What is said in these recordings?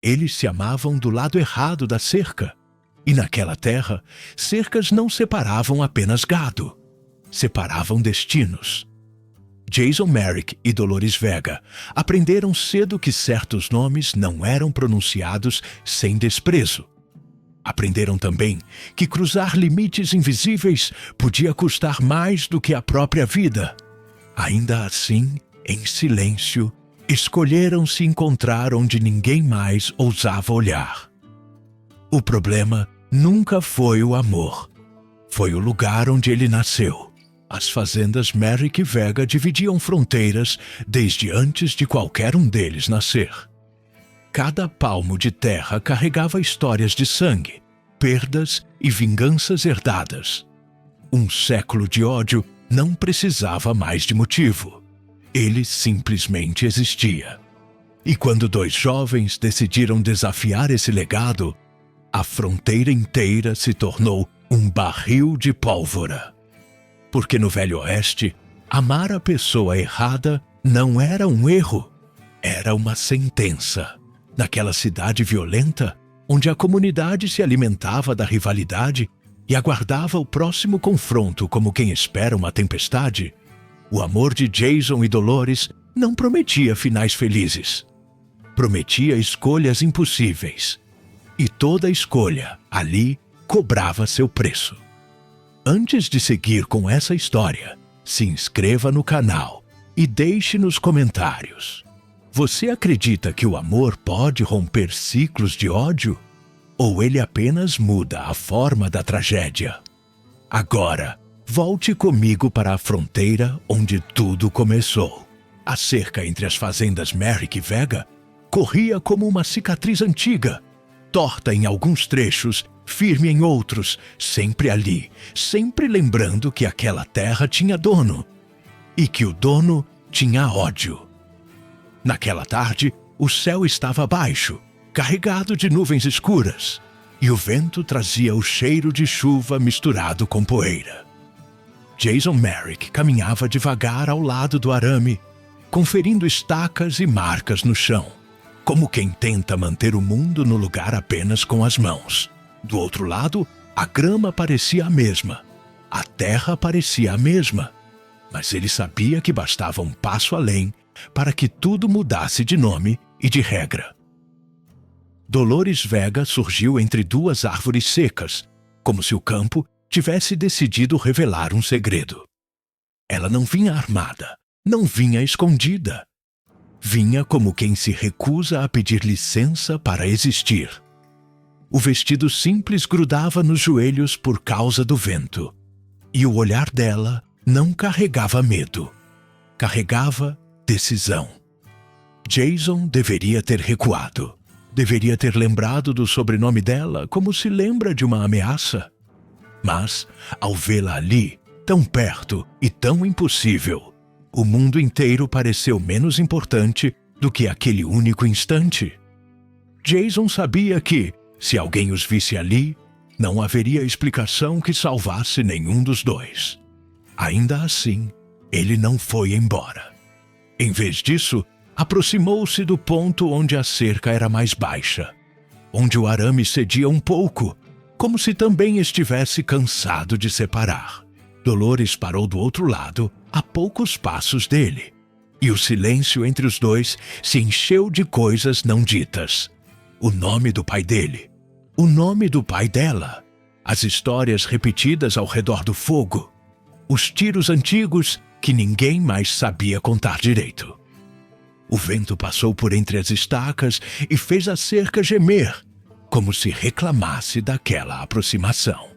Eles se amavam do lado errado da cerca. E naquela terra, cercas não separavam apenas gado. Separavam destinos. Jason Merrick e Dolores Vega aprenderam cedo que certos nomes não eram pronunciados sem desprezo. Aprenderam também que cruzar limites invisíveis podia custar mais do que a própria vida. Ainda assim, em silêncio, escolheram se encontrar onde ninguém mais ousava olhar. O problema nunca foi o amor. Foi o lugar onde ele nasceu. As fazendas Merrick e Vega dividiam fronteiras desde antes de qualquer um deles nascer. Cada palmo de terra carregava histórias de sangue, perdas e vinganças herdadas. Um século de ódio não precisava mais de motivo. Ele simplesmente existia. E quando dois jovens decidiram desafiar esse legado, a fronteira inteira se tornou um barril de pólvora. Porque no Velho Oeste, amar a pessoa errada não era um erro, era uma sentença. Naquela cidade violenta, onde a comunidade se alimentava da rivalidade e aguardava o próximo confronto como quem espera uma tempestade, o amor de Jason e Dolores não prometia finais felizes. Prometia escolhas impossíveis. E toda escolha, ali, cobrava seu preço. Antes de seguir com essa história, se inscreva no canal e deixe nos comentários. Você acredita que o amor pode romper ciclos de ódio? Ou ele apenas muda a forma da tragédia? Agora, volte comigo para a fronteira onde tudo começou. A cerca entre as fazendas Merrick e Vega corria como uma cicatriz antiga, torta em alguns trechos, firme em outros, sempre ali, sempre lembrando que aquela terra tinha dono e que o dono tinha ódio. Naquela tarde, o céu estava baixo, carregado de nuvens escuras, e o vento trazia o cheiro de chuva misturado com poeira. Jason Merrick caminhava devagar ao lado do arame, conferindo estacas e marcas no chão, como quem tenta manter o mundo no lugar apenas com as mãos. Do outro lado, a grama parecia a mesma, a terra parecia a mesma, mas ele sabia que bastava um passo além para que tudo mudasse de nome e de regra. Dolores Vega surgiu entre duas árvores secas, como se o campo tivesse decidido revelar um segredo. Ela não vinha armada, não vinha escondida. Vinha como quem se recusa a pedir licença para existir. O vestido simples grudava nos joelhos por causa do vento. E o olhar dela não carregava medo. Carregava decisão. Jason deveria ter recuado. Deveria ter lembrado do sobrenome dela como se lembra de uma ameaça. Mas, ao vê-la ali, tão perto e tão impossível, o mundo inteiro pareceu menos importante do que aquele único instante. Jason sabia que, se alguém os visse ali, não haveria explicação que salvasse nenhum dos dois. Ainda assim, ele não foi embora. Em vez disso, aproximou-se do ponto onde a cerca era mais baixa, onde o arame cedia um pouco, como se também estivesse cansado de separar. Dolores parou do outro lado, a poucos passos dele, e o silêncio entre os dois se encheu de coisas não ditas. O nome do pai dele, o nome do pai dela, as histórias repetidas ao redor do fogo, os tiros antigos que ninguém mais sabia contar direito. O vento passou por entre as estacas e fez a cerca gemer, como se reclamasse daquela aproximação.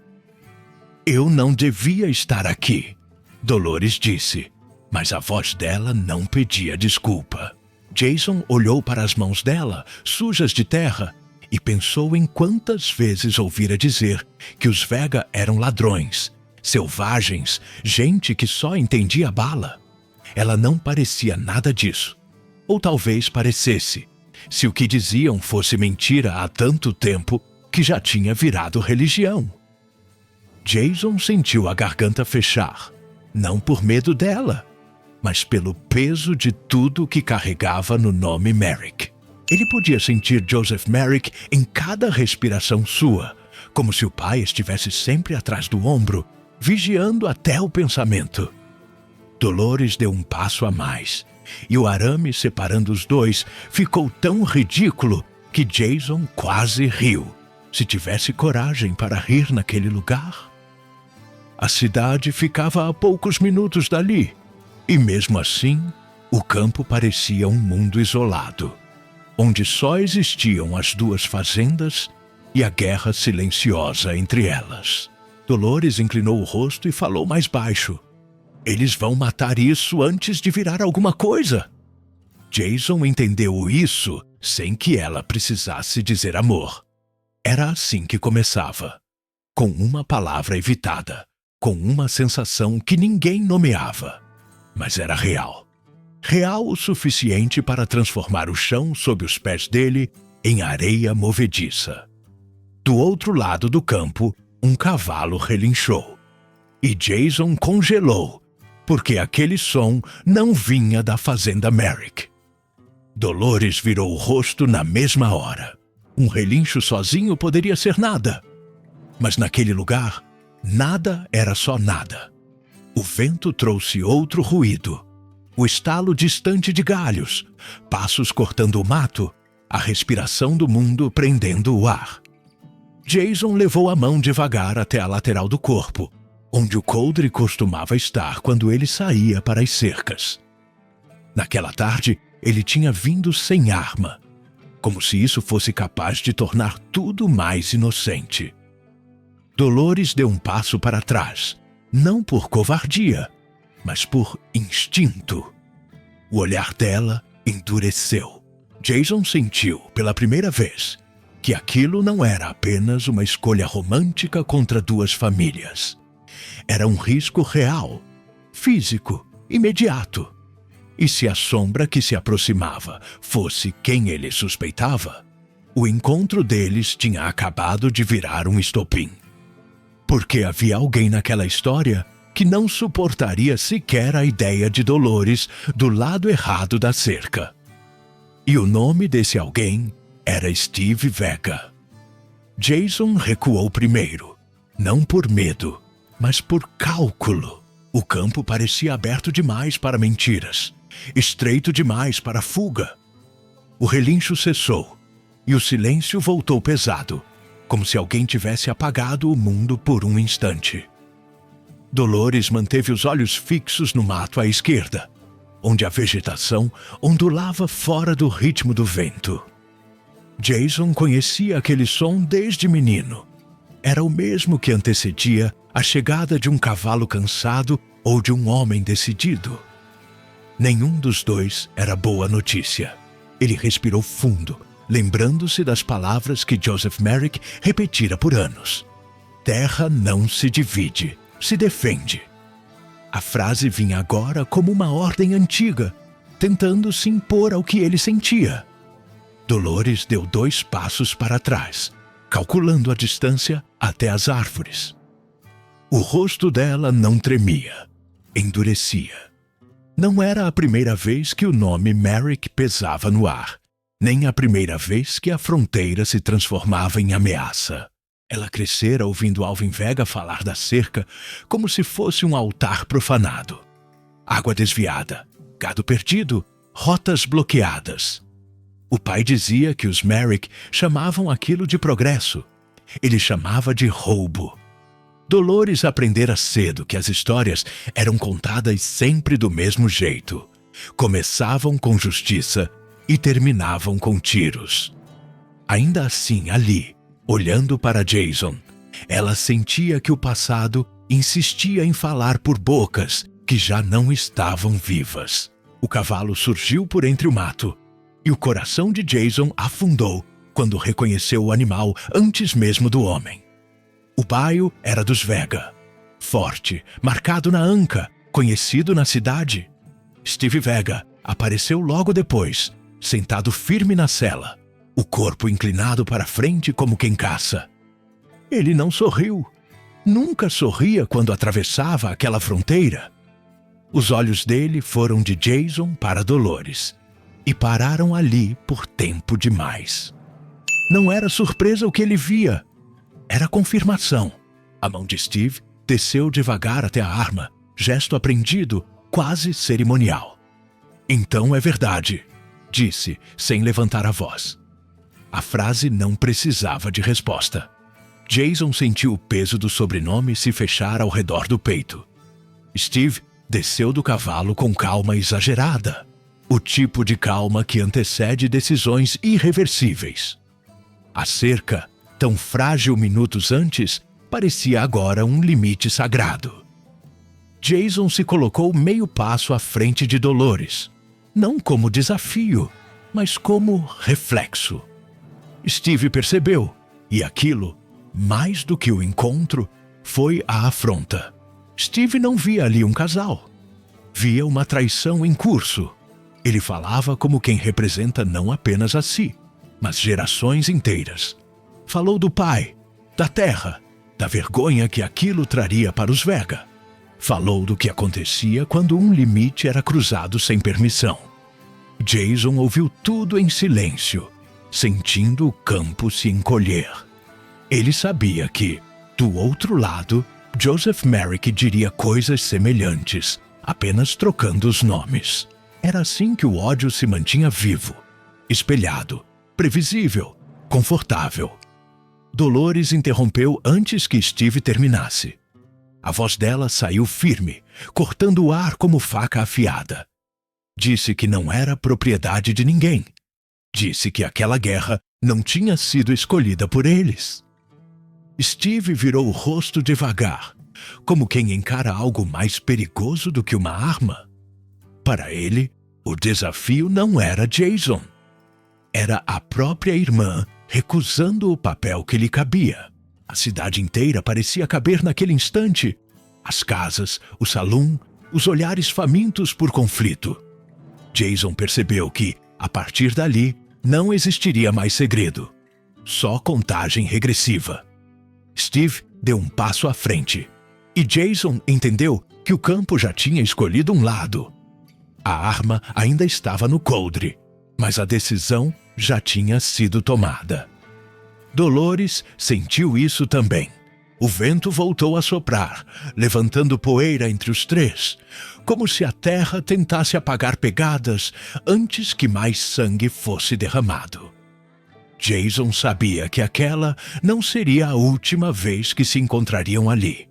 Eu não devia estar aqui, Dolores disse, mas a voz dela não pedia desculpa. Jason olhou para as mãos dela, sujas de terra, e pensou em quantas vezes ouvira dizer que os Vega eram ladrões, selvagens, gente que só entendia bala. Ela não parecia nada disso. Ou talvez parecesse, se o que diziam fosse mentira há tanto tempo que já tinha virado religião. Jason sentiu a garganta fechar, não por medo dela, mas pelo peso de tudo que carregava no nome Merrick. Ele podia sentir Joseph Merrick em cada respiração sua, como se o pai estivesse sempre atrás do ombro, vigiando até o pensamento. Dolores deu um passo a mais, e o arame separando os dois ficou tão ridículo que Jason quase riu, se tivesse coragem para rir naquele lugar. A cidade ficava a poucos minutos dali, e mesmo assim, o campo parecia um mundo isolado, onde só existiam as duas fazendas e a guerra silenciosa entre elas. Dolores inclinou o rosto e falou mais baixo. Eles vão matar isso antes de virar alguma coisa. Jason entendeu isso sem que ela precisasse dizer amor. Era assim que começava, com uma palavra evitada, com uma sensação que ninguém nomeava, mas era real. Real o suficiente para transformar o chão sob os pés dele em areia movediça. Do outro lado do campo, um cavalo relinchou. E Jason congelou, porque aquele som não vinha da fazenda Merrick. Dolores virou o rosto na mesma hora. Um relincho sozinho poderia ser nada. Mas naquele lugar, nada era só nada. O vento trouxe outro ruído. O estalo distante de galhos, passos cortando o mato, a respiração do mundo prendendo o ar. Jason levou a mão devagar até a lateral do corpo, onde o coldre costumava estar quando ele saía para as cercas. Naquela tarde, ele tinha vindo sem arma, como se isso fosse capaz de tornar tudo mais inocente. Dolores deu um passo para trás, não por covardia, mas por instinto. O olhar dela endureceu. Jason sentiu, pela primeira vez, que aquilo não era apenas uma escolha romântica contra duas famílias. Era um risco real, físico, imediato. E se a sombra que se aproximava fosse quem ele suspeitava, o encontro deles tinha acabado de virar um estopim. Porque havia alguém naquela história que não suportaria sequer a ideia de Dolores do lado errado da cerca. E o nome desse alguém era Steve Vega. Jason recuou primeiro, não por medo, mas por cálculo. O campo parecia aberto demais para mentiras, estreito demais para fuga. O relincho cessou, e o silêncio voltou pesado, como se alguém tivesse apagado o mundo por um instante. Dolores manteve os olhos fixos no mato à esquerda, onde a vegetação ondulava fora do ritmo do vento. Jason conhecia aquele som desde menino. Era o mesmo que antecedia a chegada de um cavalo cansado ou de um homem decidido. Nenhum dos dois era boa notícia. Ele respirou fundo, lembrando-se das palavras que Joseph Merrick repetira por anos. Terra não se divide, se defende. A frase vinha agora como uma ordem antiga, tentando se impor ao que ele sentia. Dolores deu 2 passos para trás, calculando a distância até as árvores. O rosto dela não tremia, endurecia. Não era a primeira vez que o nome Merrick pesava no ar, nem a primeira vez que a fronteira se transformava em ameaça. Ela crescera ouvindo Alvin Vega falar da cerca como se fosse um altar profanado. Água desviada, gado perdido, rotas bloqueadas. O pai dizia que os Merrick chamavam aquilo de progresso. Ele chamava de roubo. Dolores aprendera cedo que as histórias eram contadas sempre do mesmo jeito. Começavam com justiça e terminavam com tiros. Ainda assim, ali, olhando para Jason, ela sentia que o passado insistia em falar por bocas que já não estavam vivas. O cavalo surgiu por entre o mato, e o coração de Jason afundou quando reconheceu o animal antes mesmo do homem. O baio era dos Vega, forte, marcado na anca, conhecido na cidade. Steve Vega apareceu logo depois, sentado firme na sela, o corpo inclinado para frente como quem caça. Ele não sorriu. Nunca sorria quando atravessava aquela fronteira. Os olhos dele foram de Jason para Dolores, e pararam ali por tempo demais. Não era surpresa o que ele via. Era confirmação. A mão de Steve desceu devagar até a arma, gesto aprendido, quase cerimonial. "Então é verdade", disse, sem levantar a voz. A frase não precisava de resposta. Jason sentiu o peso do sobrenome se fechar ao redor do peito. Steve desceu do cavalo com calma exagerada. O tipo de calma que antecede decisões irreversíveis. A cerca, tão frágil minutos antes, parecia agora um limite sagrado. Jason se colocou meio passo à frente de Dolores, não como desafio, mas como reflexo. Steve percebeu, e aquilo, mais do que o encontro, foi a afronta. Steve não via ali um casal. Via uma traição em curso. Ele falava como quem representa não apenas a si, mas gerações inteiras. Falou do pai, da terra, da vergonha que aquilo traria para os Vega. Falou do que acontecia quando um limite era cruzado sem permissão. Jason ouviu tudo em silêncio, sentindo o campo se encolher. Ele sabia que, do outro lado, Joseph Merrick diria coisas semelhantes, apenas trocando os nomes. Era assim que o ódio se mantinha vivo, espelhado, previsível, confortável. Dolores interrompeu antes que Steve terminasse. A voz dela saiu firme, cortando o ar como faca afiada. Disse que não era propriedade de ninguém. Disse que aquela guerra não tinha sido escolhida por eles. Steve virou o rosto devagar, como quem encara algo mais perigoso do que uma arma. Para ele, o desafio não era Jason. Era a própria irmã recusando o papel que lhe cabia. A cidade inteira parecia caber naquele instante. As casas, o salão, os olhares famintos por conflito. Jason percebeu que, a partir dali, não existiria mais segredo. Só contagem regressiva. Steve deu um passo à frente. E Jason entendeu que o campo já tinha escolhido um lado. A arma ainda estava no coldre, mas a decisão já tinha sido tomada. Dolores sentiu isso também. O vento voltou a soprar, levantando poeira entre os três, como se a terra tentasse apagar pegadas antes que mais sangue fosse derramado. Jason sabia que aquela não seria a última vez que se encontrariam ali,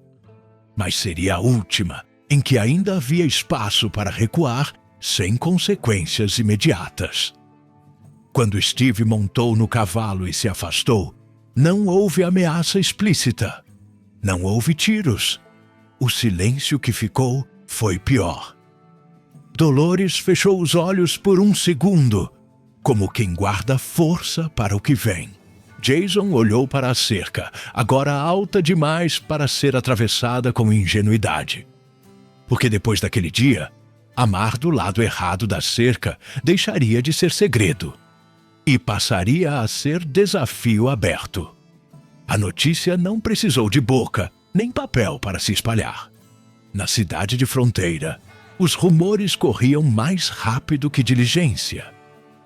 mas seria a última em que ainda havia espaço para recuar sem consequências imediatas. Quando Steve montou no cavalo e se afastou, não houve ameaça explícita. Não houve tiros. O silêncio que ficou foi pior. Dolores fechou os olhos por um segundo, como quem guarda força para o que vem. Jason olhou para a cerca, agora alta demais para ser atravessada com ingenuidade. Porque depois daquele dia, amar do lado errado da cerca deixaria de ser segredo e passaria a ser desafio aberto. A notícia não precisou de boca nem papel para se espalhar. Na cidade de fronteira, os rumores corriam mais rápido que diligência.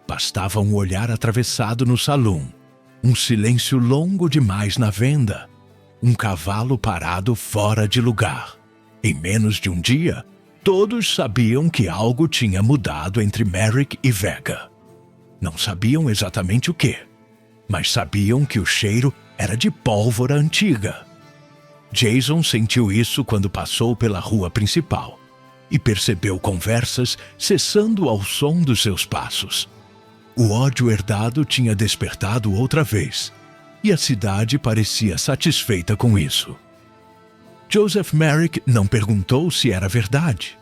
Bastava um olhar atravessado no salão, um silêncio longo demais na venda, um cavalo parado fora de lugar. Em menos de um dia, todos sabiam que algo tinha mudado entre Merrick e Vega. Não sabiam exatamente o quê, mas sabiam que o cheiro era de pólvora antiga. Jason sentiu isso quando passou pela rua principal e percebeu conversas cessando ao som dos seus passos. O ódio herdado tinha despertado outra vez, e a cidade parecia satisfeita com isso. Joseph Merrick não perguntou se era verdade.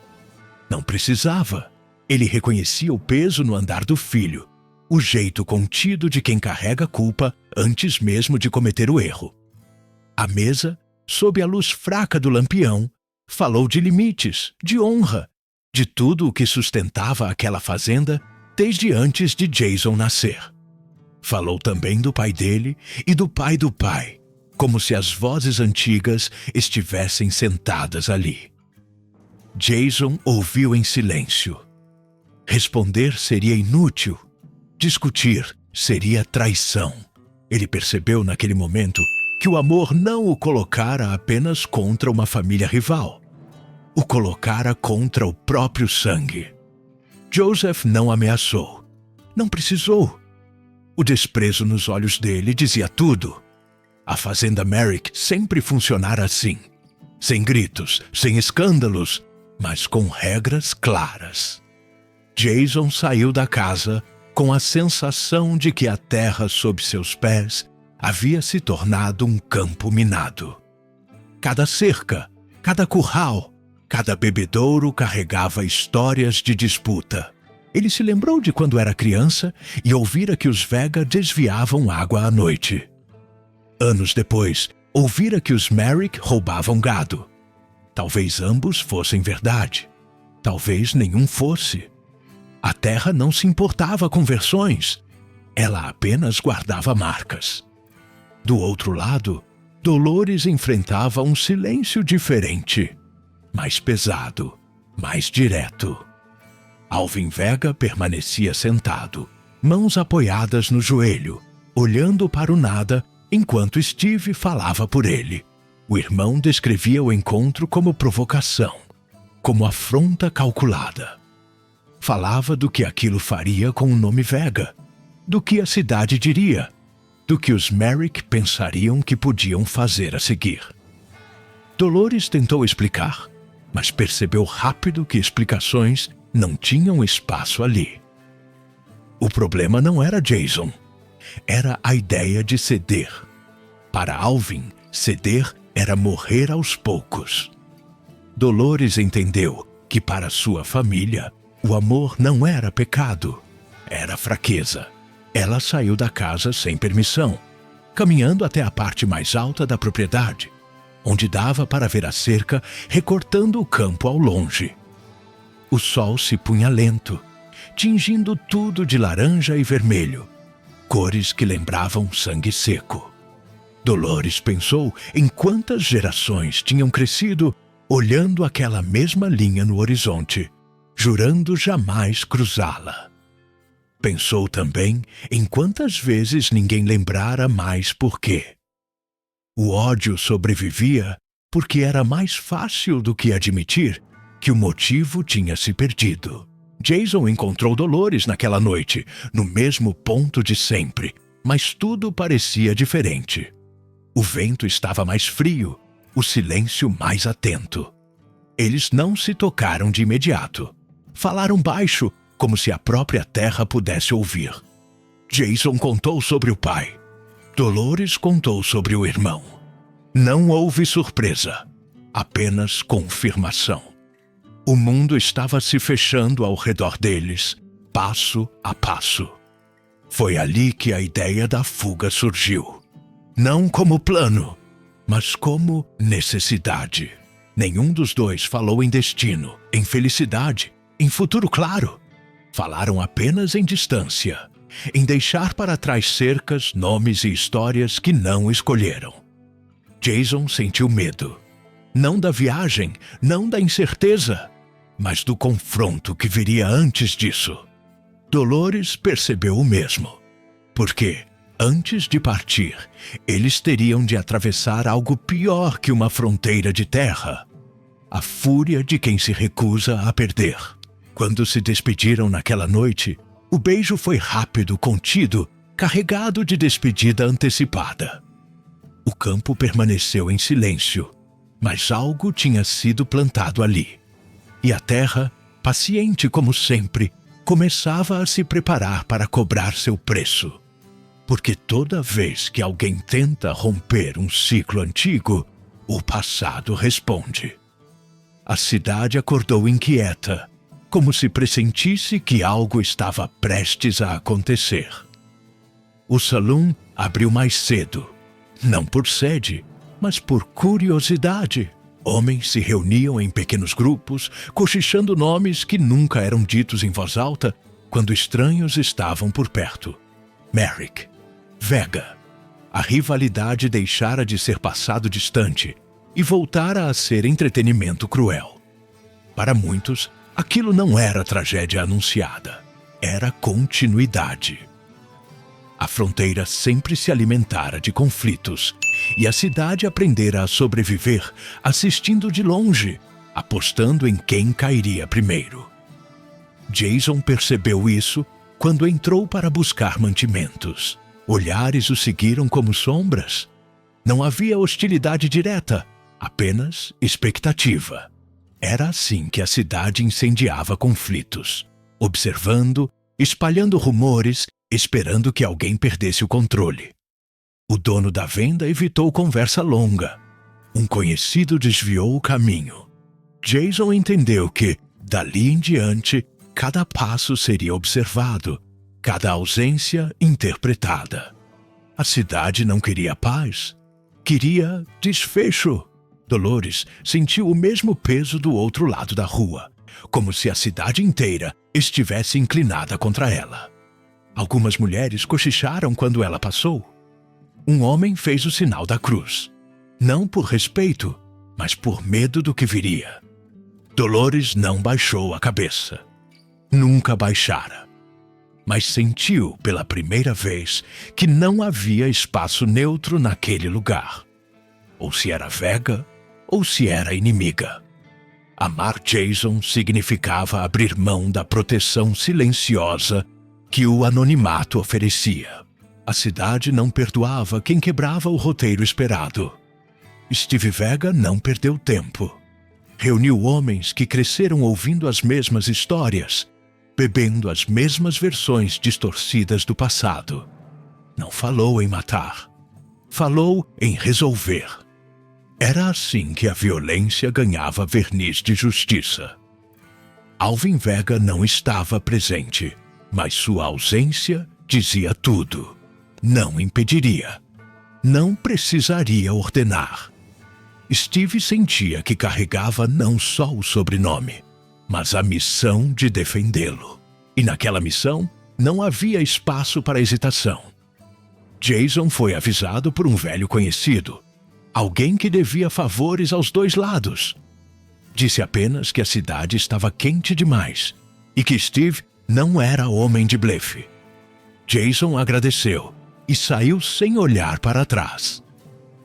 Não precisava. Ele reconhecia o peso no andar do filho, o jeito contido de quem carrega culpa antes mesmo de cometer o erro. A mesa, sob a luz fraca do lampião, falou de limites, de honra, de tudo o que sustentava aquela fazenda desde antes de Jason nascer. Falou também do pai dele e do pai, como se as vozes antigas estivessem sentadas ali. Jason ouviu em silêncio. Responder seria inútil. Discutir seria traição. Ele percebeu naquele momento que o amor não o colocara apenas contra uma família rival. O colocara contra o próprio sangue. Joseph não ameaçou. Não precisou. O desprezo nos olhos dele dizia tudo. A fazenda Merrick sempre funcionara assim. Sem gritos, sem escândalos, mas com regras claras. Jason saiu da casa com a sensação de que a terra sob seus pés havia se tornado um campo minado. Cada cerca, cada curral, cada bebedouro carregava histórias de disputa. Ele se lembrou de quando era criança e ouvira que os Vega desviavam água à noite. Anos depois, ouvira que os Merrick roubavam gado. Talvez ambos fossem verdade. Talvez nenhum fosse. A terra não se importava com versões. Ela apenas guardava marcas. Do outro lado, Dolores enfrentava um silêncio diferente. Mais pesado, mais direto. Alvin Vega permanecia sentado, mãos apoiadas no joelho, olhando para o nada enquanto Steve falava por ele. O irmão descrevia o encontro como provocação, como afronta calculada. Falava do que aquilo faria com o nome Vega, do que a cidade diria, do que os Merrick pensariam que podiam fazer a seguir. Dolores tentou explicar, mas percebeu rápido que explicações não tinham espaço ali. O problema não era Jason, era a ideia de ceder. Para Alvin, ceder era morrer aos poucos. Dolores entendeu que para sua família, o amor não era pecado, era fraqueza. Ela saiu da casa sem permissão, caminhando até a parte mais alta da propriedade, onde dava para ver a cerca recortando o campo ao longe. O sol se punha lento, tingindo tudo de laranja e vermelho, cores que lembravam sangue seco. Dolores pensou em quantas gerações tinham crescido olhando aquela mesma linha no horizonte, jurando jamais cruzá-la. Pensou também em quantas vezes ninguém lembrara mais por quê. O ódio sobrevivia porque era mais fácil do que admitir que o motivo tinha se perdido. Jason encontrou Dolores naquela noite, no mesmo ponto de sempre, mas tudo parecia diferente. O vento estava mais frio, o silêncio mais atento. Eles não se tocaram de imediato. Falaram baixo, como se a própria terra pudesse ouvir. Jason contou sobre o pai. Dolores contou sobre o irmão. Não houve surpresa, apenas confirmação. O mundo estava se fechando ao redor deles, passo a passo. Foi ali que a ideia da fuga surgiu. Não como plano, mas como necessidade. Nenhum dos dois falou em destino, em felicidade, em futuro claro. Falaram apenas em distância, em deixar para trás cercas, nomes e histórias que não escolheram. Jason sentiu medo. Não da viagem, não da incerteza, mas do confronto que viria antes disso. Dolores percebeu o mesmo, porque, antes de partir, eles teriam de atravessar algo pior que uma fronteira de terra: a fúria de quem se recusa a perder. Quando se despediram naquela noite, o beijo foi rápido, contido, carregado de despedida antecipada. O campo permaneceu em silêncio, mas algo tinha sido plantado ali. E a terra, paciente como sempre, começava a se preparar para cobrar seu preço. Porque toda vez que alguém tenta romper um ciclo antigo, o passado responde. A cidade acordou inquieta, como se pressentisse que algo estava prestes a acontecer. O salão abriu mais cedo, não por sede, mas por curiosidade. Homens se reuniam em pequenos grupos, cochichando nomes que nunca eram ditos em voz alta quando estranhos estavam por perto. Merrick, Vega. A rivalidade deixara de ser passado distante e voltara a ser entretenimento cruel. Para muitos, Aquilo não era tragédia anunciada, era continuidade. A fronteira sempre se alimentara de conflitos e a cidade aprendera a sobreviver assistindo de longe, apostando em quem cairia primeiro. Jason percebeu isso quando entrou para buscar mantimentos. Olhares o seguiram como sombras. Não havia hostilidade direta, apenas expectativa. Era assim que a cidade incendiava conflitos, observando, espalhando rumores, esperando que alguém perdesse o controle. O dono da venda evitou conversa longa. Um conhecido desviou o caminho. Jason entendeu que, dali em diante, cada passo seria observado, cada ausência interpretada. A cidade não queria paz, queria desfecho. Dolores sentiu o mesmo peso do outro lado da rua, como se a cidade inteira estivesse inclinada contra ela. Algumas mulheres cochicharam quando ela passou. Um homem fez o sinal da cruz, não por respeito, mas por medo do que viria. Dolores não baixou a cabeça. Nunca baixara. Mas sentiu pela primeira vez que não havia espaço neutro naquele lugar. Ou se era Vega, ou se era inimiga. Amar Jason significava abrir mão da proteção silenciosa que o anonimato oferecia. A cidade não perdoava quem quebrava o roteiro esperado. Steve Vega não perdeu tempo. Reuniu homens que cresceram ouvindo as mesmas histórias, bebendo as mesmas versões distorcidas do passado. Não falou em matar. Falou em resolver. Era assim que a violência ganhava verniz de justiça. Alvin Vega não estava presente, mas sua ausência dizia tudo. Não impediria. Não precisaria ordenar. Steve sentia que carregava não só o sobrenome, mas a missão de defendê-lo. E naquela missão não havia espaço para hesitação. Jason foi avisado por um velho conhecido, alguém que devia favores aos dois lados. Disse apenas que a cidade estava quente demais e que Steve não era homem de blefe. Jason agradeceu e saiu sem olhar para trás.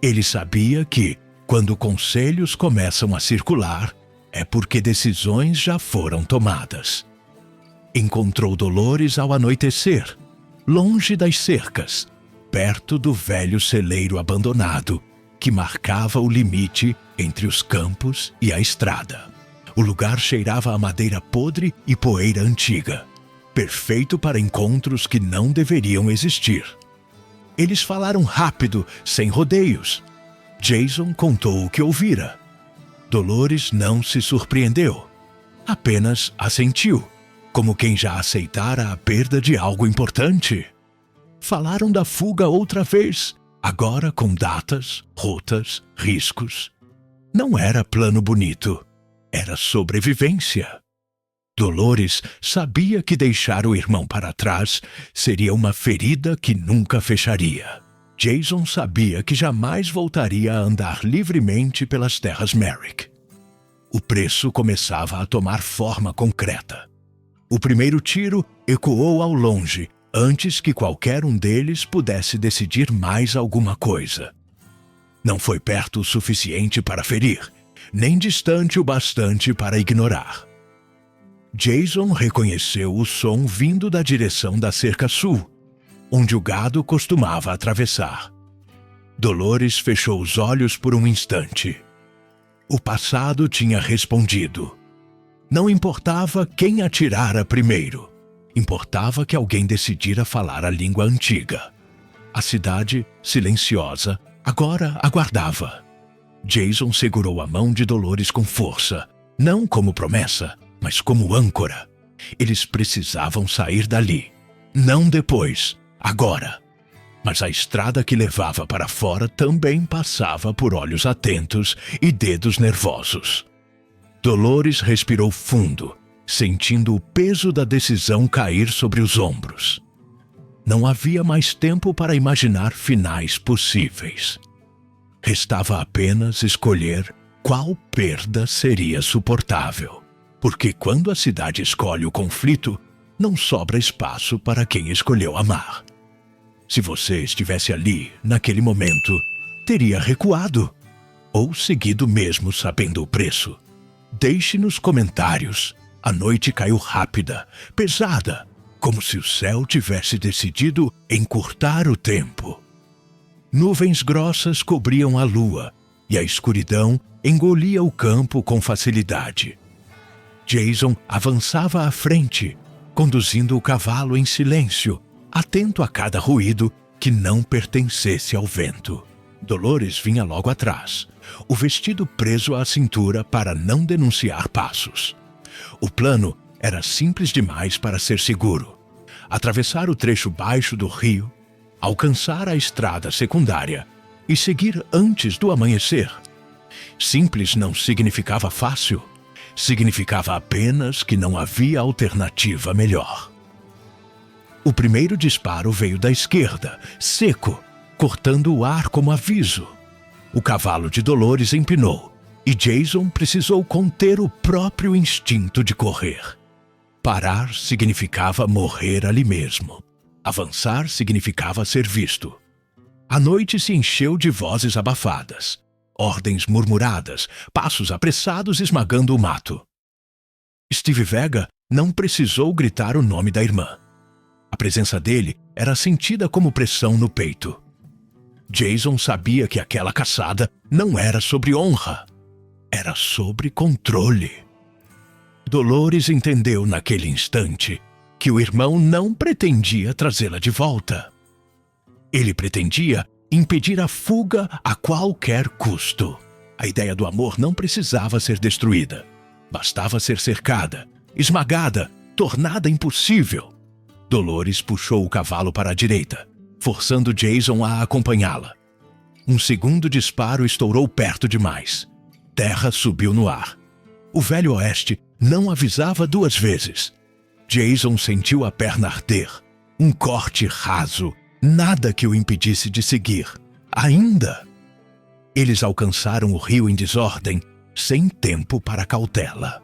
Ele sabia que, quando conselhos começam a circular, é porque decisões já foram tomadas. Encontrou Dolores ao anoitecer, longe das cercas, perto do velho celeiro abandonado que marcava o limite entre os campos e a estrada. O lugar cheirava a madeira podre e poeira antiga, perfeito para encontros que não deveriam existir. Eles falaram rápido, sem rodeios. Jason contou o que ouvira. Dolores não se surpreendeu. Apenas assentiu, como quem já aceitara a perda de algo importante. Falaram da fuga outra vez, agora com datas, rotas, riscos. Não era plano bonito, era sobrevivência. Dolores sabia que deixar o irmão para trás seria uma ferida que nunca fecharia. Jason sabia que jamais voltaria a andar livremente pelas terras Merrick. O preço começava a tomar forma concreta. O primeiro tiro ecoou ao longe, antes que qualquer um deles pudesse decidir mais alguma coisa. Não foi perto o suficiente para ferir, nem distante o bastante para ignorar. Jason reconheceu o som vindo da direção da cerca sul, onde o gado costumava atravessar. Dolores fechou os olhos por um instante. O passado tinha respondido. Não importava quem atirara primeiro. Importava que alguém decidira falar a língua antiga. A cidade, silenciosa, agora aguardava. Jason segurou a mão de Dolores com força, não como promessa, mas como âncora. Eles precisavam sair dali. Não depois. Agora. Mas a estrada que levava para fora também passava por olhos atentos e dedos nervosos. Dolores respirou fundo, sentindo o peso da decisão cair sobre os ombros. Não havia mais tempo para imaginar finais possíveis. Restava apenas escolher qual perda seria suportável. Porque quando a cidade escolhe o conflito, não sobra espaço para quem escolheu amar. Se você estivesse ali, naquele momento, teria recuado ou seguido mesmo sabendo o preço. Deixe nos comentários. A noite caiu rápida, pesada, como se o céu tivesse decidido encurtar o tempo. Nuvens grossas cobriam a lua e a escuridão engolia o campo com facilidade. Jason avançava à frente, conduzindo o cavalo em silêncio, atento a cada ruído que não pertencesse ao vento. Dolores vinha logo atrás, o vestido preso à cintura para não denunciar passos. O plano era simples demais para ser seguro. Atravessar o trecho baixo do rio, alcançar a estrada secundária e seguir antes do amanhecer. Simples não significava fácil. Significava apenas que não havia alternativa melhor. O primeiro disparo veio da esquerda, seco, cortando o ar como aviso. O cavalo de Dolores empinou e Jason precisou conter o próprio instinto de correr. Parar significava morrer ali mesmo. Avançar significava ser visto. A noite se encheu de vozes abafadas, ordens murmuradas, passos apressados esmagando o mato. Steve Vega não precisou gritar o nome da irmã. A presença dele era sentida como pressão no peito. Jason sabia que aquela caçada não era sobre honra, era sobre controle. Dolores entendeu naquele instante que o irmão não pretendia trazê-la de volta. Ele pretendia impedir a fuga a qualquer custo. A ideia do amor não precisava ser destruída. Bastava ser cercada, esmagada, tornada impossível. Dolores puxou o cavalo para a direita, forçando Jason a acompanhá-la. Um segundo disparo estourou perto demais. Terra subiu no ar. O Velho Oeste não avisava duas vezes. Jason sentiu a perna arder. Um corte raso, nada que o impedisse de seguir. Ainda. Eles alcançaram o rio em desordem, sem tempo para cautela.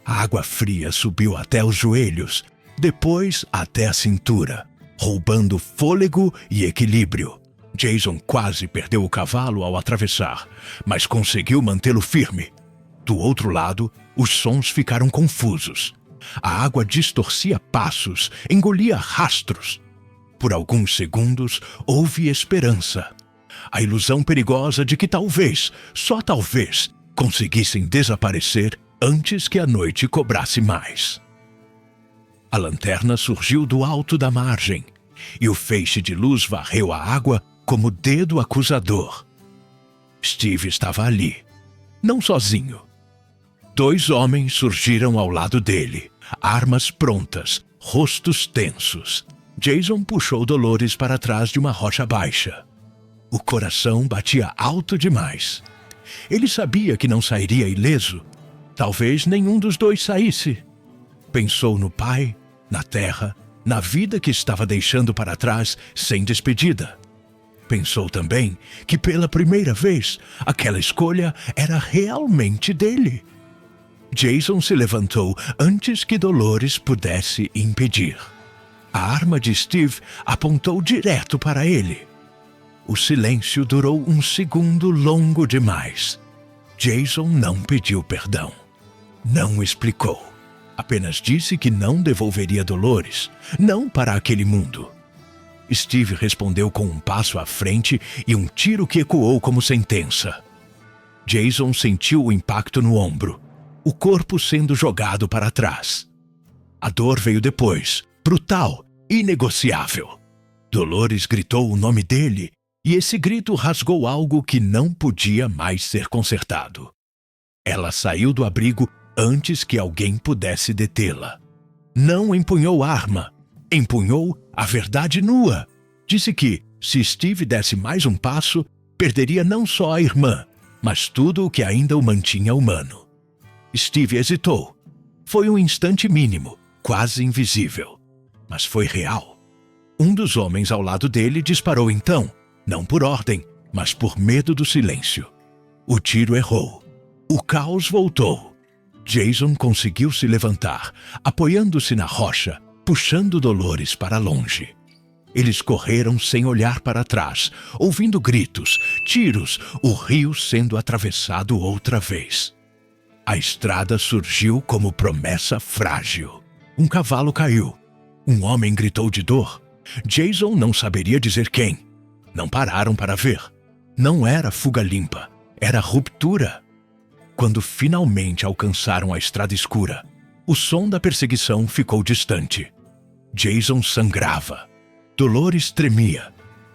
A água fria subiu até os joelhos, depois até a cintura, roubando fôlego e equilíbrio. Jason quase perdeu o cavalo ao atravessar, mas conseguiu mantê-lo firme. Do outro lado, os sons ficaram confusos. A água distorcia passos, engolia rastros. Por alguns segundos, houve esperança. A ilusão perigosa de que talvez, só talvez, conseguissem desaparecer antes que a noite cobrasse mais. A lanterna surgiu do alto da margem, e o feixe de luz varreu a água como dedo acusador. Steve estava ali, não sozinho. 2 homens surgiram ao lado dele, armas prontas, rostos tensos. Jason puxou Dolores para trás de uma rocha baixa. O coração batia alto demais. Ele sabia que não sairia ileso. Talvez nenhum dos dois saísse. Pensou no pai, na terra, na vida que estava deixando para trás sem despedida. Pensou também que pela primeira vez aquela escolha era realmente dele. Jason se levantou antes que Dolores pudesse impedir. A arma de Steve apontou direto para ele. O silêncio durou um segundo longo demais. Jason não pediu perdão. Não explicou. Apenas disse que não devolveria Dolores, não para aquele mundo. Steve respondeu com um passo à frente e um tiro que ecoou como sentença. Jason sentiu o impacto no ombro, o corpo sendo jogado para trás. A dor veio depois, brutal, inegociável. Dolores gritou o nome dele, e esse grito rasgou algo que não podia mais ser consertado. Ela saiu do abrigo antes que alguém pudesse detê-la. Não empunhou arma, empunhou a verdade nua. Disse que, se Steve desse mais um passo, perderia não só a irmã, mas tudo o que ainda o mantinha humano. Steve hesitou. Foi um instante mínimo, quase invisível. Mas foi real. Um dos homens ao lado dele disparou então, não por ordem, mas por medo do silêncio. O tiro errou. O caos voltou. Jason conseguiu se levantar, apoiando-se na rocha, puxando Dolores para longe. Eles correram sem olhar para trás, ouvindo gritos, tiros, o rio sendo atravessado outra vez. A estrada surgiu como promessa frágil. Um cavalo caiu. Um homem gritou de dor. Jason não saberia dizer quem. Não pararam para ver. Não era fuga limpa, era ruptura. Quando finalmente alcançaram a estrada escura, o som da perseguição ficou distante. Jason sangrava. Dolores tremia.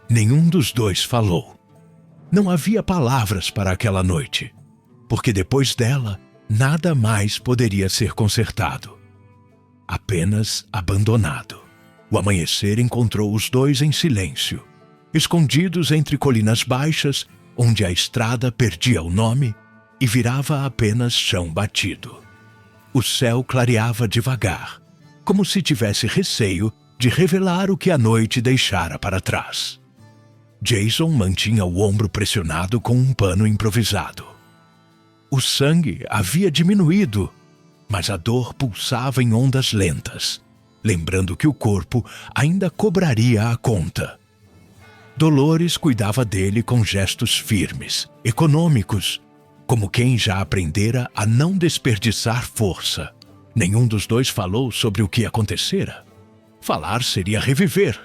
Nenhum dos dois falou. Não havia palavras para aquela noite, porque depois dela, nada mais poderia ser consertado. Apenas abandonado. O amanhecer encontrou os dois em silêncio, escondidos entre colinas baixas, onde a estrada perdia o nome e virava apenas chão batido. O céu clareava devagar, como se tivesse receio de revelar o que a noite deixara para trás. Jason mantinha o ombro pressionado com um pano improvisado. O sangue havia diminuído, mas a dor pulsava em ondas lentas, lembrando que o corpo ainda cobraria a conta. Dolores cuidava dele com gestos firmes, econômicos, como quem já aprendera a não desperdiçar força. Nenhum dos dois falou sobre o que acontecera. Falar seria reviver,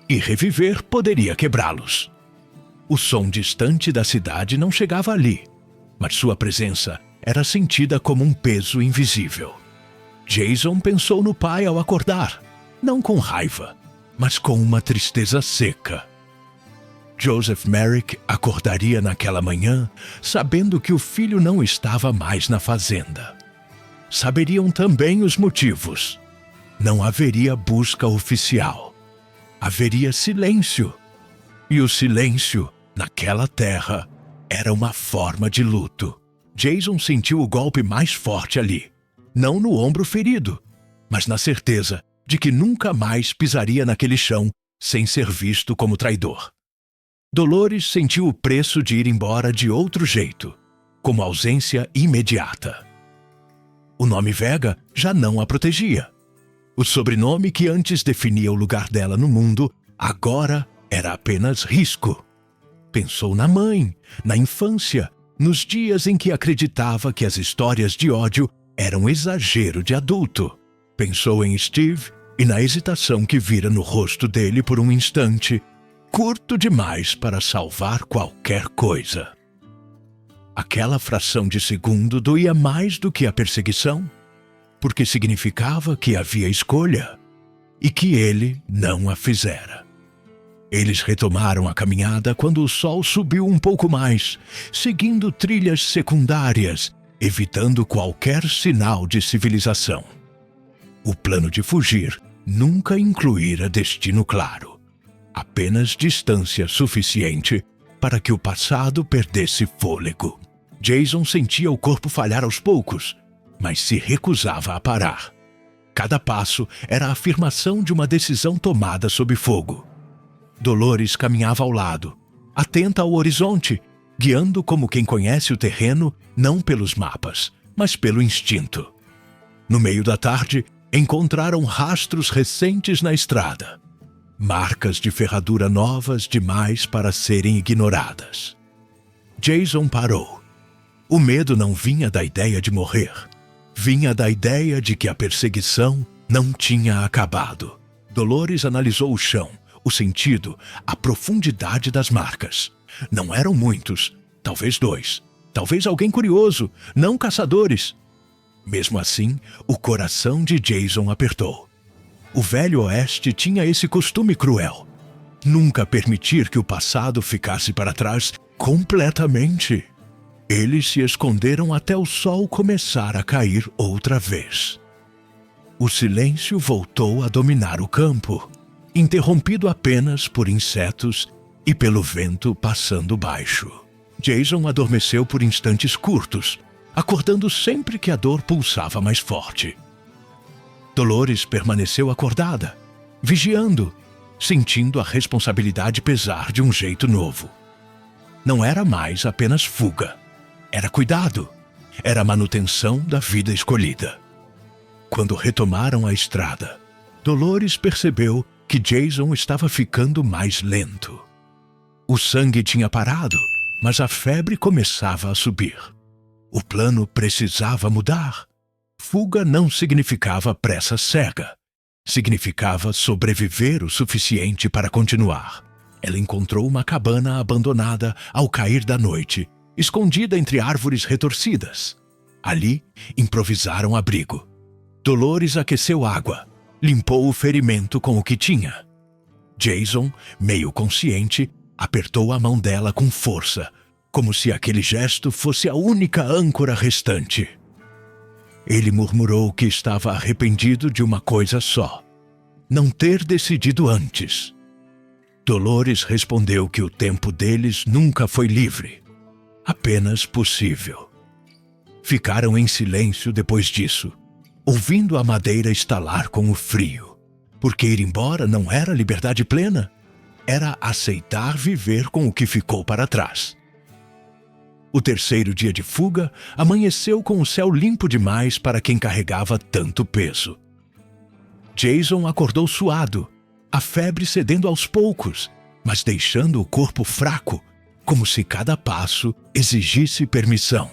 e reviver poderia quebrá-los. O som distante da cidade não chegava ali, mas sua presença era sentida como um peso invisível. Jason pensou no pai ao acordar, não com raiva, mas com uma tristeza seca. Joseph Merrick acordaria naquela manhã sabendo que o filho não estava mais na fazenda. Saberiam também os motivos. Não haveria busca oficial. Haveria silêncio. E o silêncio, naquela terra, era uma forma de luto. Jason sentiu o golpe mais forte ali. Não no ombro ferido, mas na certeza de que nunca mais pisaria naquele chão sem ser visto como traidor. Dolores sentiu o preço de ir embora de outro jeito, como ausência imediata. O nome Vega já não a protegia. O sobrenome que antes definia o lugar dela no mundo, agora era apenas risco. Pensou na mãe, na infância, nos dias em que acreditava que as histórias de ódio eram exagero de adulto. Pensou em Steve e na hesitação que vira no rosto dele por um instante, curto demais para salvar qualquer coisa. Aquela fração de segundo doía mais do que a perseguição, porque significava que havia escolha e que ele não a fizera. Eles retomaram a caminhada quando o sol subiu um pouco mais, seguindo trilhas secundárias, evitando qualquer sinal de civilização. O plano de fugir nunca incluíra destino claro, apenas distância suficiente para que o passado perdesse fôlego. Jason sentia o corpo falhar aos poucos, mas se recusava a parar. Cada passo era a afirmação de uma decisão tomada sob fogo. Dolores caminhava ao lado, atenta ao horizonte, guiando como quem conhece o terreno não pelos mapas, mas pelo instinto. No meio da tarde, encontraram rastros recentes na estrada. Marcas de ferradura novas demais para serem ignoradas. Jason parou. O medo não vinha da ideia de morrer. Vinha da ideia de que a perseguição não tinha acabado. Dolores analisou o chão, o sentido, a profundidade das marcas. Não eram muitos, talvez 2, talvez alguém curioso, não caçadores. Mesmo assim, o coração de Jason apertou. O Velho Oeste tinha esse costume cruel. Nunca permitir que o passado ficasse para trás completamente. Eles se esconderam até o sol começar a cair outra vez. O silêncio voltou a dominar o campo, interrompido apenas por insetos e pelo vento passando baixo. Jason adormeceu por instantes curtos, acordando sempre que a dor pulsava mais forte. Dolores permaneceu acordada, vigiando, sentindo a responsabilidade pesar de um jeito novo. Não era mais apenas fuga. Era cuidado, era a manutenção da vida escolhida. Quando retomaram a estrada, Dolores percebeu que Jason estava ficando mais lento. O sangue tinha parado, mas a febre começava a subir. O plano precisava mudar. Fuga não significava pressa cega. Significava sobreviver o suficiente para continuar. Ela encontrou uma cabana abandonada ao cair da noite, escondida entre árvores retorcidas. Ali, improvisaram abrigo. Dolores aqueceu água, limpou o ferimento com o que tinha. Jason, meio consciente, apertou a mão dela com força, como se aquele gesto fosse a única âncora restante. Ele murmurou que estava arrependido de uma coisa só: não ter decidido antes. Dolores respondeu que o tempo deles nunca foi livre, apenas possível. Ficaram em silêncio depois disso, ouvindo a madeira estalar com o frio, porque ir embora não era liberdade plena, era aceitar viver com o que ficou para trás. O terceiro dia de fuga amanheceu com o céu limpo demais para quem carregava tanto peso. Jason acordou suado, a febre cedendo aos poucos, mas deixando o corpo fraco, como se cada passo exigisse permissão.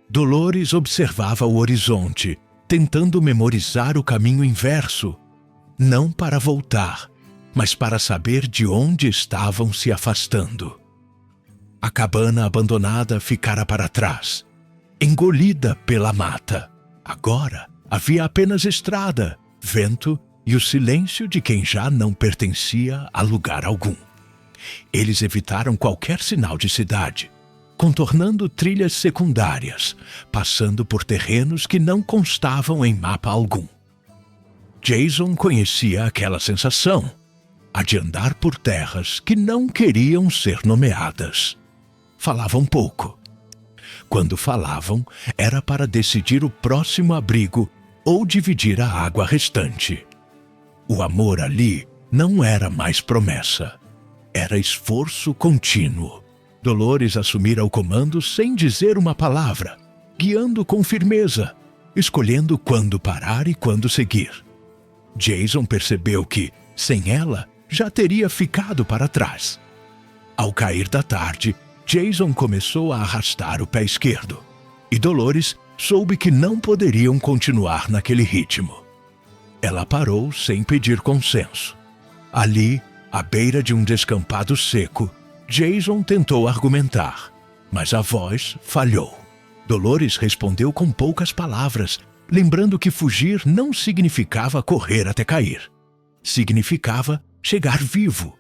Dolores observava o horizonte, tentando memorizar o caminho inverso, não para voltar, mas para saber de onde estavam se afastando. A cabana abandonada ficara para trás, engolida pela mata. Agora havia apenas estrada, vento e o silêncio de quem já não pertencia a lugar algum. Eles evitaram qualquer sinal de cidade, contornando trilhas secundárias, passando por terrenos que não constavam em mapa algum. Jason conhecia aquela sensação, a de andar por terras que não queriam ser nomeadas. Falavam pouco. Quando falavam, era para decidir o próximo abrigo ou dividir a água restante. O amor ali não era mais promessa. Era esforço contínuo. Dolores assumira o comando sem dizer uma palavra, guiando com firmeza, escolhendo quando parar e quando seguir. Jason percebeu que, sem ela, já teria ficado para trás. Ao cair da tarde, Jason começou a arrastar o pé esquerdo, e Dolores soube que não poderiam continuar naquele ritmo. Ela parou sem pedir consenso. Ali, à beira de um descampado seco, Jason tentou argumentar, mas a voz falhou. Dolores respondeu com poucas palavras, lembrando que fugir não significava correr até cair. Significava chegar vivo.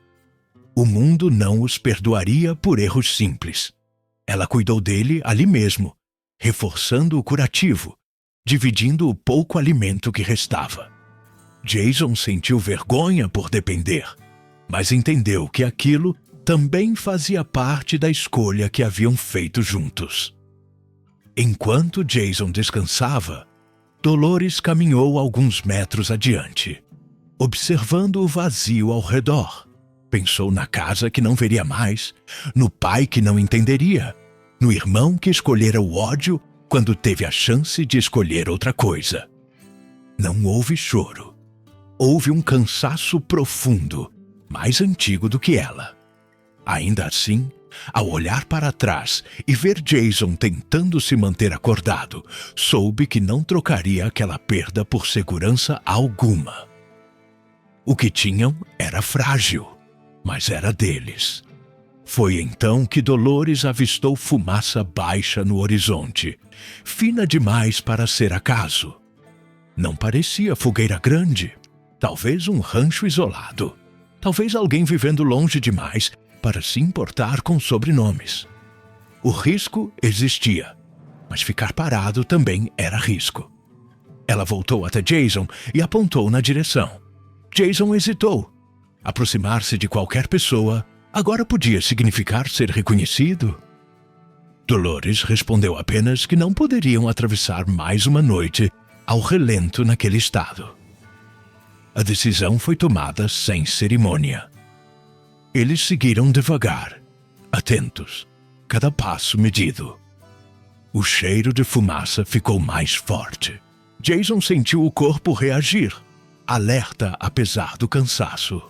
O mundo não os perdoaria por erros simples. Ela cuidou dele ali mesmo, reforçando o curativo, dividindo o pouco alimento que restava. Jason sentiu vergonha por depender, mas entendeu que aquilo também fazia parte da escolha que haviam feito juntos. Enquanto Jason descansava, Dolores caminhou alguns metros adiante, observando o vazio ao redor. Pensou na casa que não veria mais, no pai que não entenderia, no irmão que escolhera o ódio quando teve a chance de escolher outra coisa. Não houve choro. Houve um cansaço profundo, mais antigo do que ela. Ainda assim, ao olhar para trás e ver Jason tentando se manter acordado, soube que não trocaria aquela perda por segurança alguma. O que tinham era frágil, mas era deles. Foi então que Dolores avistou fumaça baixa no horizonte, fina demais para ser acaso. Não parecia fogueira grande, talvez um rancho isolado, talvez alguém vivendo longe demais para se importar com sobrenomes. O risco existia, mas ficar parado também era risco. Ela voltou até Jason e apontou na direção. Jason hesitou. Aproximar-se de qualquer pessoa agora podia significar ser reconhecido. Dolores respondeu apenas que não poderiam atravessar mais uma noite ao relento naquele estado. A decisão foi tomada sem cerimônia. Eles seguiram devagar, atentos, cada passo medido. O cheiro de fumaça ficou mais forte. Jason sentiu o corpo reagir, alerta apesar do cansaço.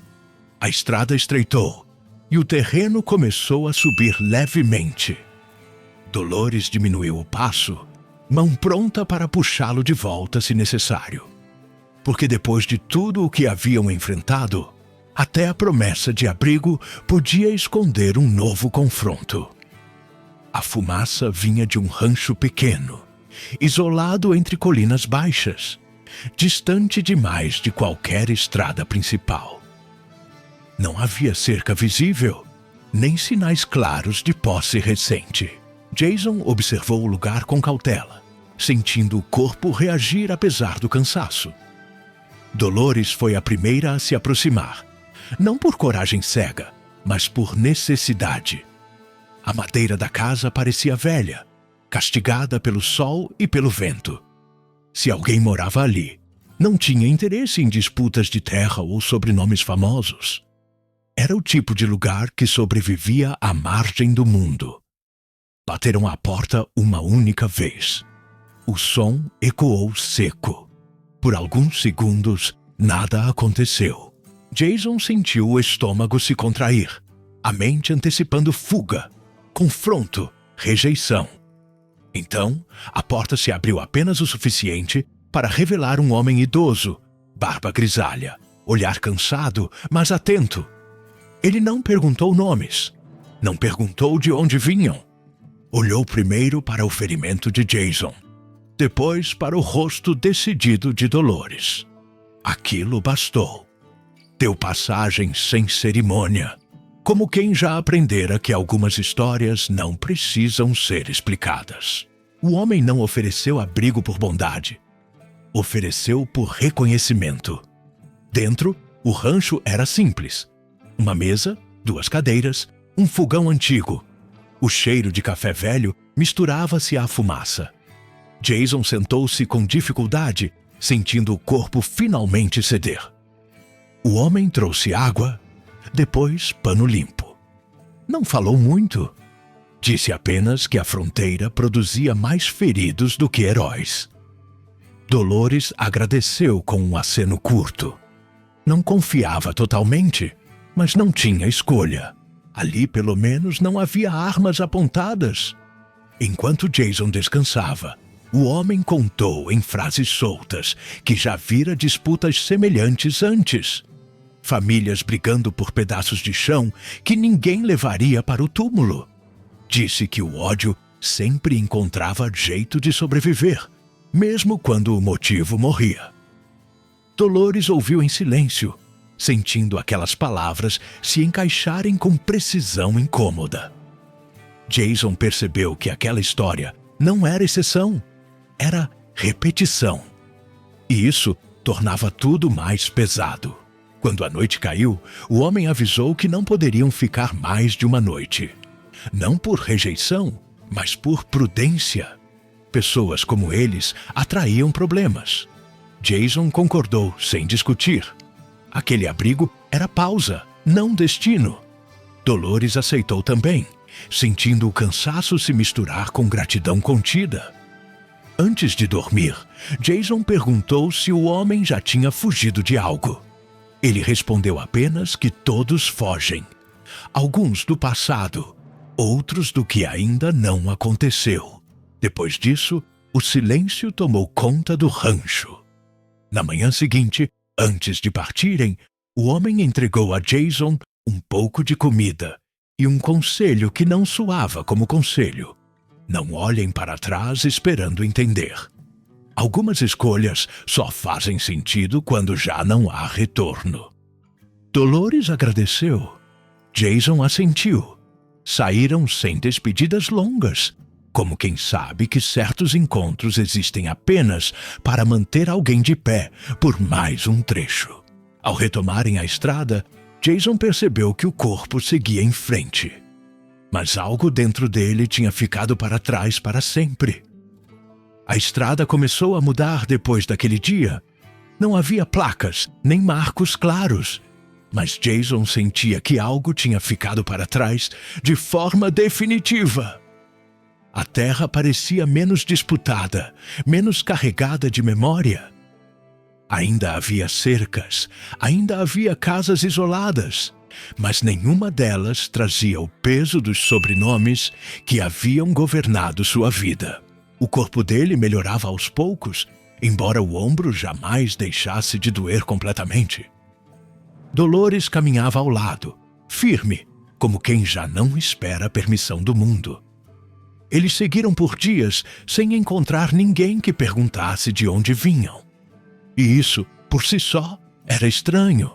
A estrada estreitou e o terreno começou a subir levemente. Dolores diminuiu o passo, mão pronta para puxá-lo de volta se necessário. Porque depois de tudo o que haviam enfrentado, até a promessa de abrigo podia esconder um novo confronto. A fumaça vinha de um rancho pequeno, isolado entre colinas baixas, distante demais de qualquer estrada principal. Não havia cerca visível, nem sinais claros de posse recente. Jason observou o lugar com cautela, sentindo o corpo reagir apesar do cansaço. Dolores foi a primeira a se aproximar, não por coragem cega, mas por necessidade. A madeira da casa parecia velha, castigada pelo sol e pelo vento. Se alguém morava ali, não tinha interesse em disputas de terra ou sobrenomes famosos. Era o tipo de lugar que sobrevivia à margem do mundo. Bateram à porta uma única vez. O som ecoou seco. Por alguns segundos, nada aconteceu. Jason sentiu o estômago se contrair, a mente antecipando fuga, confronto, rejeição. Então, a porta se abriu apenas o suficiente para revelar um homem idoso, barba grisalha, olhar cansado, mas atento. Ele não perguntou nomes, não perguntou de onde vinham. Olhou primeiro para o ferimento de Jason, depois para o rosto decidido de Dolores. Aquilo bastou. Deu passagem sem cerimônia, como quem já aprendera que algumas histórias não precisam ser explicadas. O homem não ofereceu abrigo por bondade. Ofereceu por reconhecimento. Dentro, o rancho era simples. Uma mesa, 2 cadeiras, um fogão antigo. O cheiro de café velho misturava-se à fumaça. Jason sentou-se com dificuldade, sentindo o corpo finalmente ceder. O homem trouxe água, depois pano limpo. Não falou muito. Disse apenas que a fronteira produzia mais feridos do que heróis. Dolores agradeceu com um aceno curto. Não confiava totalmente, mas não tinha escolha. Ali, pelo menos, não havia armas apontadas. Enquanto Jason descansava, o homem contou em frases soltas que já vira disputas semelhantes antes. Famílias brigando por pedaços de chão que ninguém levaria para o túmulo. Disse que o ódio sempre encontrava jeito de sobreviver, mesmo quando o motivo morria. Dolores ouviu em silêncio, sentindo aquelas palavras se encaixarem com precisão incômoda. Jason percebeu que aquela história não era exceção, era repetição. E isso tornava tudo mais pesado. Quando a noite caiu, o homem avisou que não poderiam ficar mais de uma noite. Não por rejeição, mas por prudência. Pessoas como eles atraíam problemas. Jason concordou sem discutir. Aquele abrigo era pausa, não destino. Dolores aceitou também, sentindo o cansaço se misturar com gratidão contida. Antes de dormir, Jason perguntou se o homem já tinha fugido de algo. Ele respondeu apenas que todos fogem. Alguns do passado, outros do que ainda não aconteceu. Depois disso, o silêncio tomou conta do rancho. Na manhã seguinte, antes de partirem, o homem entregou a Jason um pouco de comida e um conselho que não soava como conselho. Não olhem para trás esperando entender. Algumas escolhas só fazem sentido quando já não há retorno. Dolores agradeceu. Jason assentiu. Saíram sem despedidas longas, como quem sabe que certos encontros existem apenas para manter alguém de pé por mais um trecho. Ao retomarem a estrada, Jason percebeu que o corpo seguia em frente. Mas algo dentro dele tinha ficado para trás para sempre. A estrada começou a mudar depois daquele dia. Não havia placas, nem marcos claros. Mas Jason sentia que algo tinha ficado para trás de forma definitiva. A terra parecia menos disputada, menos carregada de memória. Ainda havia cercas, ainda havia casas isoladas, mas nenhuma delas trazia o peso dos sobrenomes que haviam governado sua vida. O corpo dele melhorava aos poucos, embora o ombro jamais deixasse de doer completamente. Dolores caminhava ao lado, firme, como quem já não espera a permissão do mundo. Eles seguiram por dias sem encontrar ninguém que perguntasse de onde vinham. E isso, por si só, era estranho.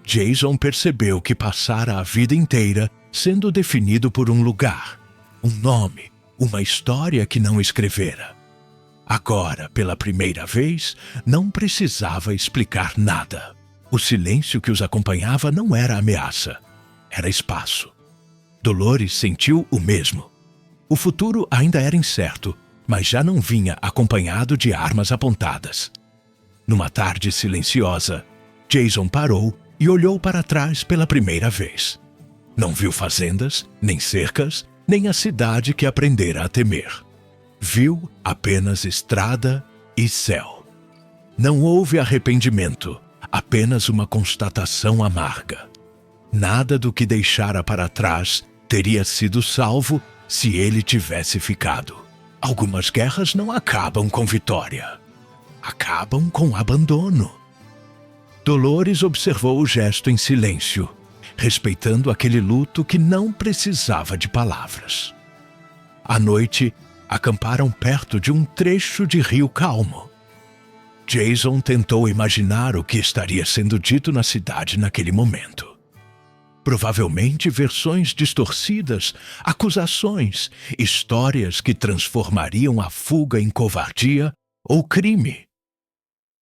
Jason percebeu que passara a vida inteira sendo definido por um lugar, um nome, uma história que não escrevera. Agora, pela primeira vez, não precisava explicar nada. O silêncio que os acompanhava não era ameaça, era espaço. Dolores sentiu o mesmo. O futuro ainda era incerto, mas já não vinha acompanhado de armas apontadas. Numa tarde silenciosa, Jason parou e olhou para trás pela primeira vez. Não viu fazendas, nem cercas, nem a cidade que aprendera a temer. Viu apenas estrada e céu. Não houve arrependimento, apenas uma constatação amarga. Nada do que deixara para trás teria sido salvo se ele tivesse ficado. Algumas guerras não acabam com vitória. Acabam com abandono. Dolores observou o gesto em silêncio, respeitando aquele luto que não precisava de palavras. À noite, acamparam perto de um trecho de rio calmo. Jason tentou imaginar o que estaria sendo dito na cidade naquele momento. Provavelmente versões distorcidas, acusações, histórias que transformariam a fuga em covardia ou crime.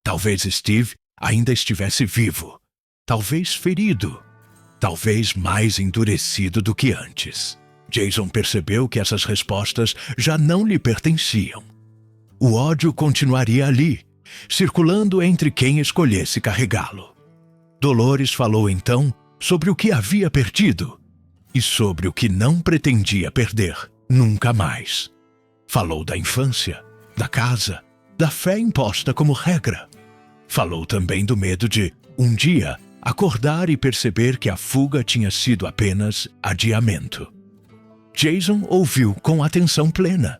Talvez Steve ainda estivesse vivo, talvez ferido, talvez mais endurecido do que antes. Jason percebeu que essas respostas já não lhe pertenciam. O ódio continuaria ali, circulando entre quem escolhesse carregá-lo. Dolores falou então sobre o que havia perdido e sobre o que não pretendia perder nunca mais. Falou da infância, da casa, da fé imposta como regra. Falou também do medo de, um dia, acordar e perceber que a fuga tinha sido apenas adiamento. Jason ouviu com atenção plena.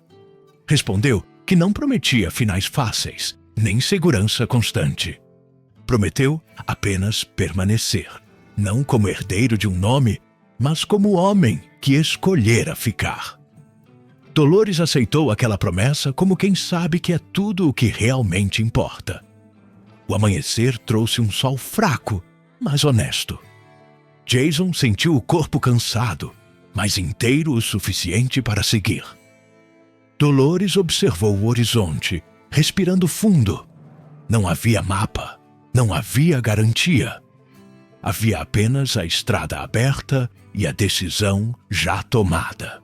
Respondeu que não prometia finais fáceis, nem segurança constante. Prometeu apenas permanecer, não como herdeiro de um nome, mas como homem que escolhera ficar. Dolores aceitou aquela promessa como quem sabe que é tudo o que realmente importa. O amanhecer trouxe um sol fraco, mas honesto. Jason sentiu o corpo cansado, mas inteiro o suficiente para seguir. Dolores observou o horizonte, respirando fundo. Não havia mapa, não havia garantia. Havia apenas a estrada aberta e a decisão já tomada.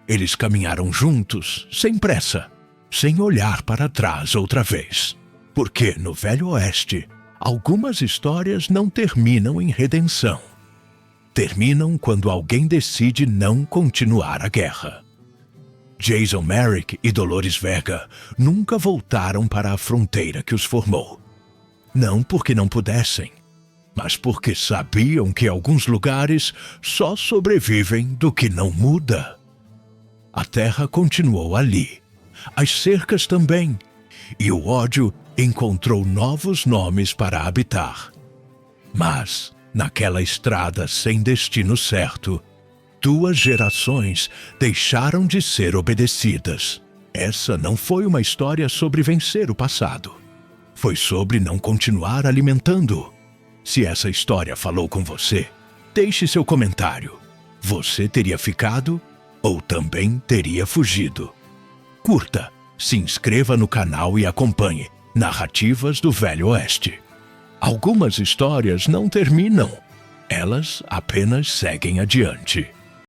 Eles caminharam juntos, sem pressa, sem olhar para trás outra vez. Porque, no Velho Oeste, algumas histórias não terminam em redenção. Terminam quando alguém decide não continuar a guerra. Jason Merrick e Dolores Vega nunca voltaram para a fronteira que os formou. Não porque não pudessem, mas porque sabiam que alguns lugares só sobrevivem do que não muda. A terra continuou ali, as cercas também, e o ódio encontrou novos nomes para habitar. Mas, naquela estrada sem destino certo, 2 gerações deixaram de ser obedecidas. Essa não foi uma história sobre vencer o passado. Foi sobre não continuar alimentando. Se essa história falou com você, deixe seu comentário. Você teria ficado ou também teria fugido? Curta, se inscreva no canal e acompanhe Narrativas do Velho Oeste. Algumas histórias não terminam, elas apenas seguem adiante.